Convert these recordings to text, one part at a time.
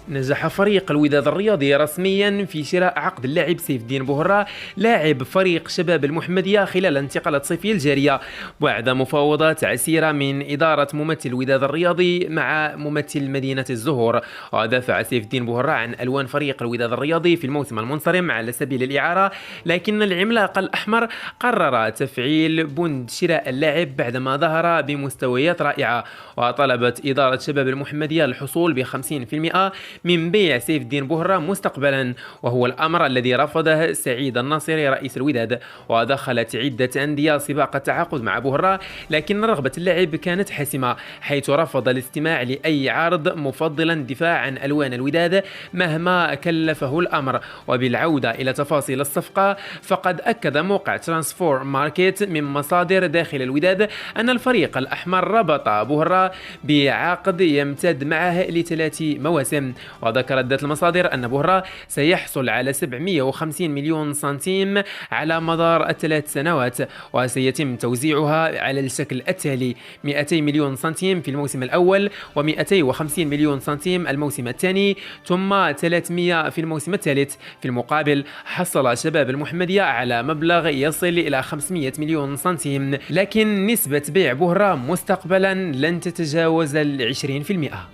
نجح فريق الوداد الرياضي رسميا في شراء عقد اللاعب سيف الدين بوهرة لاعب فريق شباب المحمدية خلال انتقالات الصيفية الجارية بعد مفاوضات عسيرة من إدارة ممثل الوداد الرياضي مع ممثل مدينة الزهور. ودافع سيف الدين بوهرة عن ألوان فريق الوداد الرياضي في الموسم المنصرم على سبيل الإعارة، لكن العملاق الأحمر قرر تفعيل بند شراء اللاعب بعدما ظهر بمستويات رائعة، وطلبت إدارة شباب المحمدية الحصول ب 50% من بيع سيف الدين بوهرة مستقبلا، وهو الأمر الذي رفضه سعيد الناصري رئيس الوداد. ودخلت عدة أندية سباق التعاقد مع بوهرة، لكن رغبة اللاعب كانت حاسمة حيث رفض الاستماع لأي عرض مفضلا الدفاع عن ألوان الوداد مهما كلفه الأمر. وبالعودة إلى تفاصيل الصفقة، فقد أكد موقع ترانسفور ماركت من مصادر داخل الوداد أن الفريق الأحمر ربط بوهرة بعقد يمتد معه ل3 مواسم. وذكرت ذات المصادر أن بوهرة سيحصل على 750 مليون سنتيم على مدار 3 سنوات، وسيتم توزيعها على الشكل التالي: 200 مليون سنتيم في الموسم الأول، و250 مليون سنتيم الموسم الثاني، ثم 300 في الموسم الثالث. في المقابل حصل شباب المحمدية على مبلغ يصل إلى 500 مليون سنتيم، لكن نسبة بيع بوهرة مستقبلا لن تتجاوز 20%.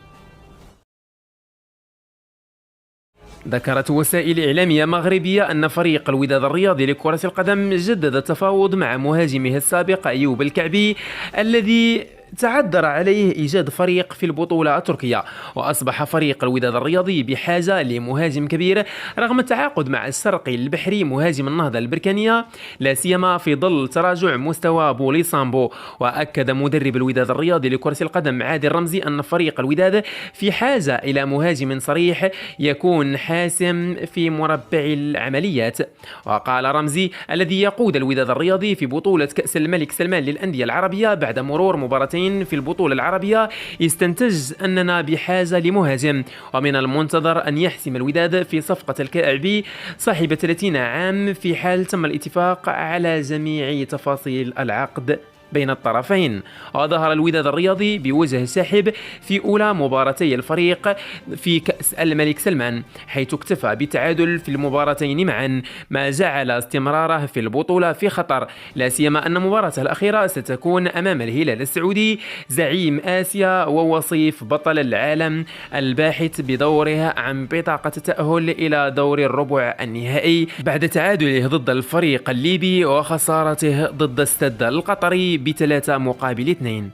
ذكرت وسائل إعلامية مغربية أن فريق الوداد الرياضي لكرة القدم جدد التفاوض مع مهاجمه السابق أيوب الكعبي الذي تعذر عليه إيجاد فريق في البطولة التركية. وأصبح فريق الوداد الرياضي بحاجة لمهاجم كبير رغم التعاقد مع الشرقي البحري مهاجم النهضة البركانية، لا سيما في ظل تراجع مستوى بولي سامبو. وأكد مدرب الوداد الرياضي لكرة القدم عادل رمزي أن فريق الوداد في حاجة إلى مهاجم صريح يكون حاسم في مربع العمليات. وقال رمزي الذي يقود الوداد الرياضي في بطولة كأس الملك سلمان للأندية العربية بعد مرور مباراتين في البطولة العربية، استنتج أننا بحاجة لمهاجم، ومن المنتظر أن يحسم الوداد في صفقة الكاعبي صاحب 30 عام في حال تم الاتفاق على جميع تفاصيل العقد بين الطرفين. وظهر الوداد الرياضي بوجه ساحب في أولى مباراتي الفريق في كأس الملك سلمان، حيث اكتفى بالتعادل في المباراتين معا، ما جعل استمراره في البطولة في خطر، لا سيما أن مباراته الأخيرة ستكون أمام الهلال السعودي زعيم آسيا ووصيف بطل العالم الباحث بدوره عن بطاقة التأهل إلى دور الربع النهائي بعد تعادله ضد الفريق الليبي وخسارته ضد السد القطري ب3-2.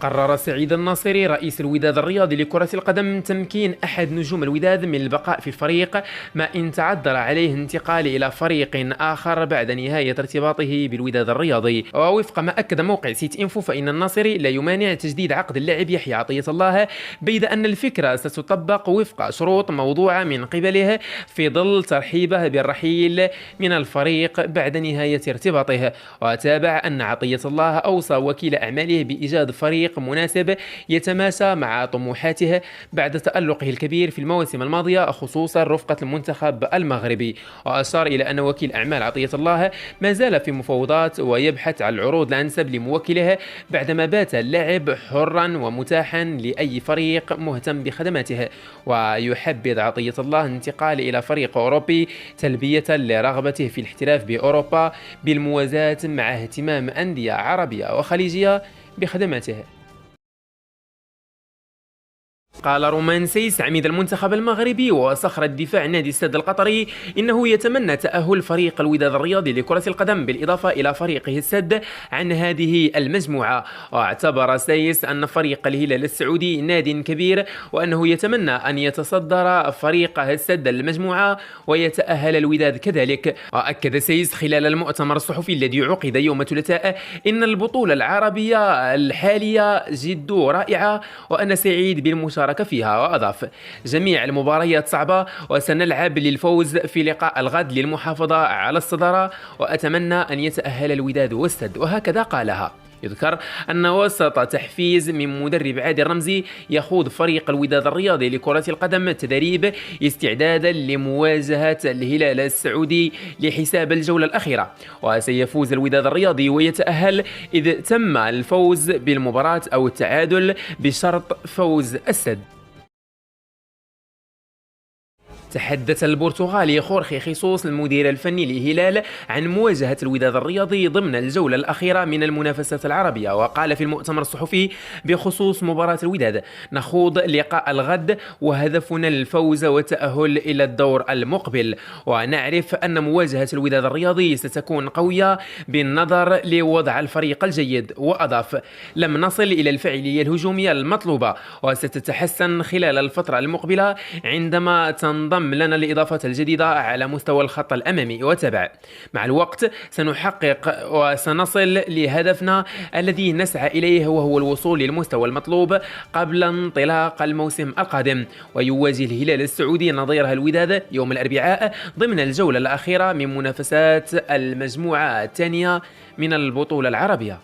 قرر سعيد الناصري رئيس الوداد الرياضي لكرة القدم تمكين أحد نجوم الوداد من البقاء في الفريق، ما إن تعذر عليه انتقال إلى فريق آخر بعد نهاية ارتباطه بالوداد الرياضي. ووفق ما أكد موقع سيت إنفو، فإن الناصري لا يمانع تجديد عقد اللاعب يحيى عطية الله، بيد أن الفكرة ستطبق وفق شروط موضوعة من قبله في ظل ترحيبه بالرحيل من الفريق بعد نهاية ارتباطه. وتابع أن عطية الله أوصى وكيل أعماله بإيجاد فريق مناسب يتماشى مع طموحاته بعد تألقه الكبير في المواسم الماضية، خصوصا رفقة المنتخب المغربي. وأشار إلى أن وكيل أعمال عطية الله ما زال في مفاوضات ويبحث عن العروض الأنسب لموكله بعدما بات اللاعب حرا ومتاحا لأي فريق مهتم بخدماته. ويحبذ عطية الله الانتقال إلى فريق أوروبي تلبية لرغبته في الاحتراف بأوروبا بالموازاة مع اهتمام أندية عربية وخليجية بخدماته. قال رومان سيس عميد المنتخب المغربي وصخرة دفاع نادي السد القطري إنه يتمنى تأهل فريق الوداد الرياضي لكرة القدم بالإضافة إلى فريقه السد عن هذه المجموعة. واعتبر سيس أن فريق الهلال السعودي ناد كبير، وأنه يتمنى أن يتصدر فريقه السد المجموعة ويتأهل الوداد كذلك. وأكد سيس خلال المؤتمر الصحفي الذي عقد يوم الثلاثاء إن البطولة العربية الحالية جد رائعة وأنا سعيد بالمشاركة فيها. وأضاف: جميع المباريات صعبة وسنلعب للفوز في لقاء الغد للمحافظة على الصدارة، وأتمنى أن يتأهل الوداد والسد. وهكذا قالها. يذكر أن وسط تحفيز من مدرب عادل رمزي يخوض فريق الوداد الرياضي لكرة القدم التدريب استعدادا لمواجهة الهلال السعودي لحساب الجولة الأخيرة، وسيفوز الوداد الرياضي ويتأهل إذ تم الفوز بالمباراة أو التعادل بشرط فوز السد. تحدث البرتغالي خورخي خيسوس المدير الفني للهلال عن مواجهة الوداد الرياضي ضمن الجولة الأخيرة من المنافسات العربية، وقال في المؤتمر الصحفي بخصوص مباراة الوداد: نخوض لقاء الغد وهدفنا الفوز والتأهل إلى الدور المقبل، ونعرف أن مواجهة الوداد الرياضي ستكون قوية بالنظر لوضع الفريق الجيد. وأضاف: لم نصل إلى الفاعلية الهجومية المطلوبة وستتحسن خلال الفترة المقبلة عندما تنضم لنا الإضافات الجديدة على مستوى الخط الأمامي. وتبع: مع الوقت سنحقق وسنصل لهدفنا الذي نسعى إليه وهو الوصول للمستوى المطلوب قبل انطلاق الموسم القادم. ويواجه الهلال السعودي نظيره الوداد يوم الأربعاء ضمن الجولة الأخيرة من منافسات المجموعة الثانية من البطولة العربية.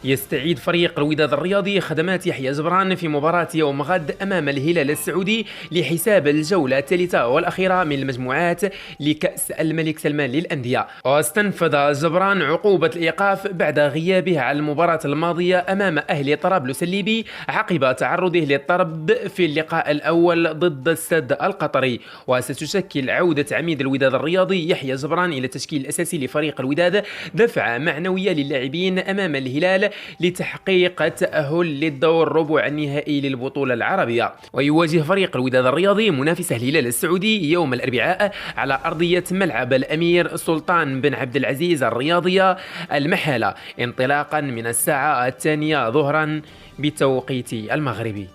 يستعيد فريق الوداد الرياضي خدمات يحيى جبران في مباراة يوم غد أمام الهلال السعودي لحساب الجولة الثالثة والأخيرة من المجموعات لكأس الملك سلمان للأندية. واستنفذ جبران عقوبة الإيقاف بعد غيابه على المباراة الماضية أمام أهلي طرابلس الليبي عقب تعرضه للطرد في اللقاء الأول ضد السد القطري. وستشكل عودة عميد الوداد الرياضي يحيى جبران إلى التشكيل الأساسي لفريق الوداد دفعة معنوية للاعبين أمام الهلال لتحقيق التأهل للدور ربع النهائي للبطولة العربية. ويواجه فريق الوداد الرياضي منافسه الهلال السعودي يوم الأربعاء على أرضية ملعب الأمير سلطان بن عبد العزيز الرياضية المحالة انطلاقا من الساعة 2 ظهرا بالتوقيت المغربي.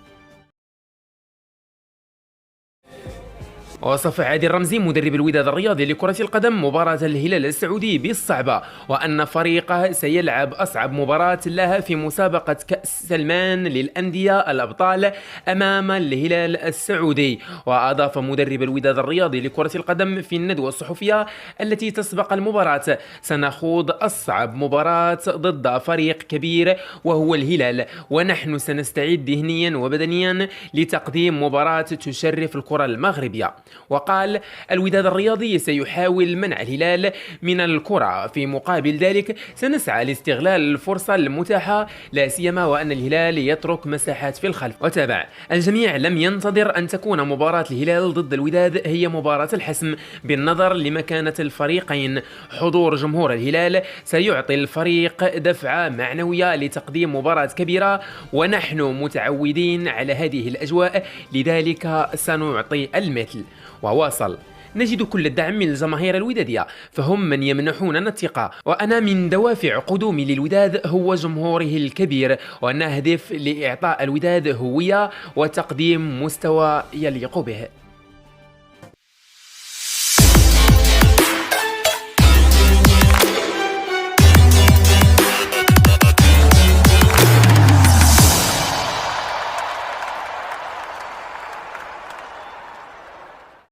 وصف عادل رمزي مدرب الوداد الرياضي لكرة القدم مباراة الهلال السعودي بالصعبة، وأن فريقه سيلعب أصعب مباراة له في مسابقة كأس سلمان للأندية الأبطال أمام الهلال السعودي. وأضاف مدرب الوداد الرياضي لكرة القدم في الندوة الصحفية التي تسبق المباراة: سنخوض أصعب مباراة ضد فريق كبير وهو الهلال، ونحن سنستعد ذهنيا وبدنيا لتقديم مباراة تشرف الكرة المغربية. وقال: الوداد الرياضي سيحاول منع الهلال من الكرة، في مقابل ذلك سنسعى لاستغلال الفرصة المتاحة، لا سيما وأن الهلال يترك مساحات في الخلف. وتابع: الجميع لم ينتظر أن تكون مباراة الهلال ضد الوداد هي مباراة الحسم بالنظر لمكانة الفريقين. حضور جمهور الهلال سيعطي الفريق دفعة معنوية لتقديم مباراة كبيرة، ونحن متعودين على هذه الأجواء، لذلك سنعطي المثل. وواصل: نجد كل الدعم من الجماهير الودادية، فهم من يمنحوننا الثقة، وأنا من دوافع قدومي للوداد هو جمهوره الكبير، ونهدف لإعطاء الوداد هوية وتقديم مستوى يليق به.